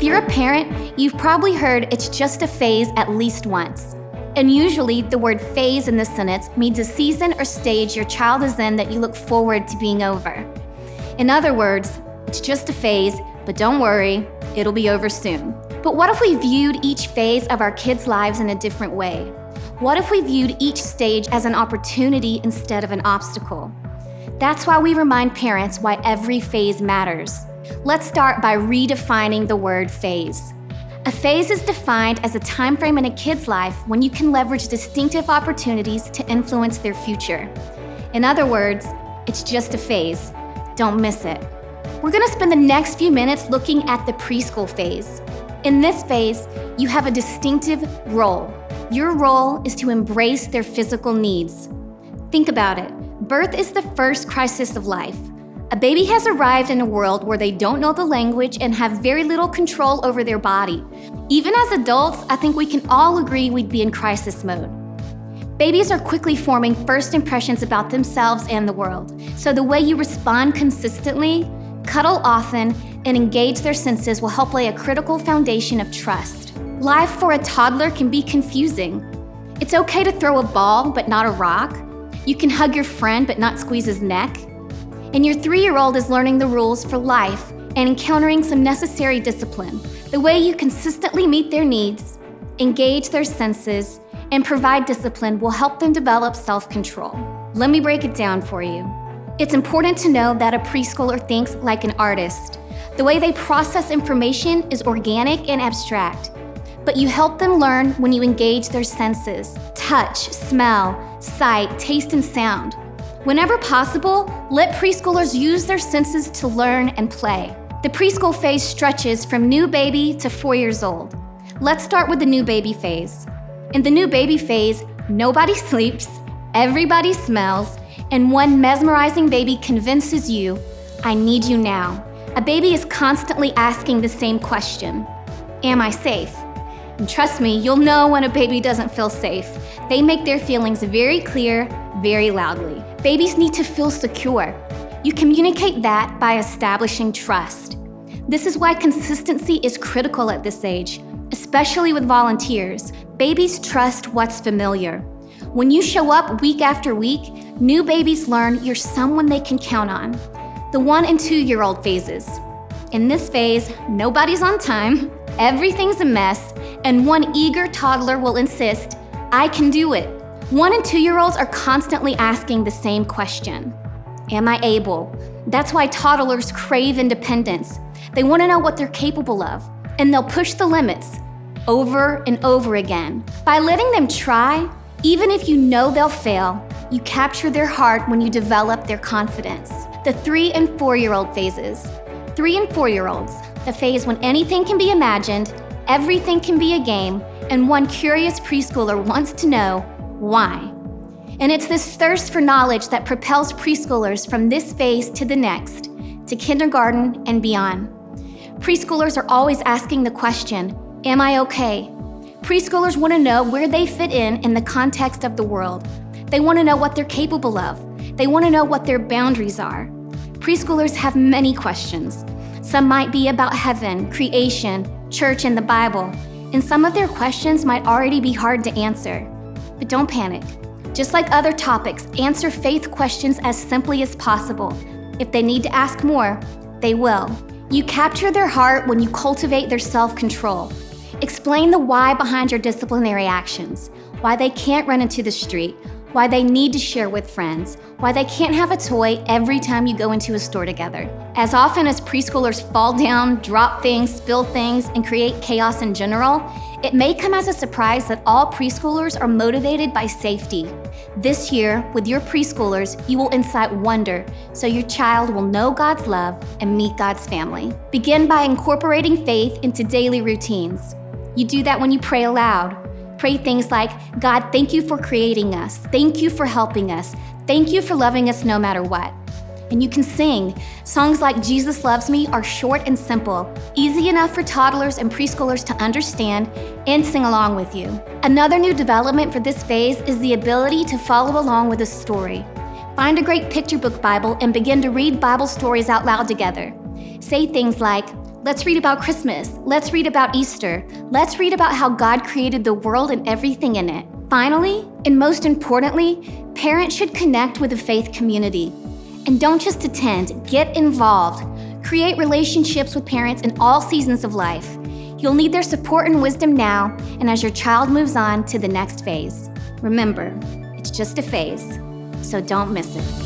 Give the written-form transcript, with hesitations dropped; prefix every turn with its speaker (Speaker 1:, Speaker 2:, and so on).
Speaker 1: you're a parent, you've probably heard it's just a phase at least once. And usually the word phase in this sentence means a season or stage your child is in that you look forward to being over. In other words, it's just a phase, but don't worry, it'll be over soon. But what if we viewed each phase of our kids' lives in a different way? What if we viewed each stage as an opportunity instead of an obstacle? That's why we remind parents why every phase matters. Let's start by redefining the word phase. A phase is defined as a time frame in a kid's life when you can leverage distinctive opportunities to influence their future. In other words, it's just a phase. Don't miss it. We're gonna spend the next few minutes looking at the preschool phase. In this phase, you have a distinctive role. Your role is to embrace their physical needs. Think about it. Birth is the first crisis of life. A baby has arrived in a world where they don't know the language and have very little control over their body. Even as adults, I think we can all agree we'd be in crisis mode. Babies are quickly forming first impressions about themselves and the world. So the way you respond consistently, cuddle often, and engage their senses will help lay a critical foundation of trust. Life for a toddler can be confusing. It's okay to throw a ball, but not a rock. You can hug your friend, but not squeeze his neck. And your 3-year-old is learning the rules for life and encountering some necessary discipline. The way you consistently meet their needs, engage their senses, and provide discipline will help them develop self-control. Let me break it down for you. It's important to know that a preschooler thinks like an artist. The way they process information is organic and abstract, but you help them learn when you engage their senses: touch, smell, sight, taste, and sound. Whenever possible, let preschoolers use their senses to learn and play. The preschool phase stretches from new baby to 4 years old. Let's start with the new baby phase. In the new baby phase, nobody sleeps, everybody smells, and one mesmerizing baby convinces you, I need you now. A baby is constantly asking the same question: am I safe? And trust me, you'll know when a baby doesn't feel safe. They make their feelings very clear, very loudly. Babies need to feel secure. You communicate that by establishing trust. This is why consistency is critical at this age, especially with volunteers. Babies trust what's familiar. When you show up week after week, new babies learn you're someone they can count on. The 1 and 2-year-old phases. In this phase, nobody's on time, everything's a mess, and one eager toddler will insist, I can do it. 1 and 2-year-olds are constantly asking the same question: am I able? That's why toddlers crave independence. They want to know what they're capable of, and they'll push the limits over and over again. By letting them try, even if you know they'll fail, you capture their heart when you develop their confidence. The 3 and 4-year-old phases. 3 and 4-year-olds, the phase when anything can be imagined, everything can be a game, and one curious preschooler wants to know why. And it's this thirst for knowledge that propels preschoolers from this phase to the next, to kindergarten and beyond. Preschoolers are always asking the question, am I okay? Preschoolers want to know where they fit in the context of the world. They want to know what they're capable of. They want to know what their boundaries are. Preschoolers have many questions. Some might be about heaven, creation, church, and the Bible. And some of their questions might already be hard to answer. But don't panic. Just like other topics, answer faith questions as simply as possible. If they need to ask more, they will. You capture their heart when you cultivate their self-control. Explain the why behind your disciplinary actions, why they can't run into the street, why they need to share with friends, why they can't have a toy every time you go into a store together. As often as preschoolers fall down, drop things, spill things, and create chaos in general, it may come as a surprise that all preschoolers are motivated by safety. This year, with your preschoolers, you will incite wonder, so your child will know God's love and meet God's family. Begin by incorporating faith into daily routines. You do that when you pray aloud. Pray things like, God, thank you for creating us. Thank you for helping us. Thank you for loving us no matter what. And you can sing. Songs like Jesus Loves Me are short and simple, easy enough for toddlers and preschoolers to understand and sing along with you. Another new development for this phase is the ability to follow along with a story. Find a great picture book Bible and begin to read Bible stories out loud together. Say things like, Let's read about Christmas. Let's read about Easter. Let's read about how God created the world and everything in it. Finally, and most importantly, parents should connect with a faith community. And don't just attend, get involved. Create relationships with parents in all seasons of life. You'll need their support and wisdom now, and as your child moves on to the next phase. Remember, it's just a phase, so don't miss it.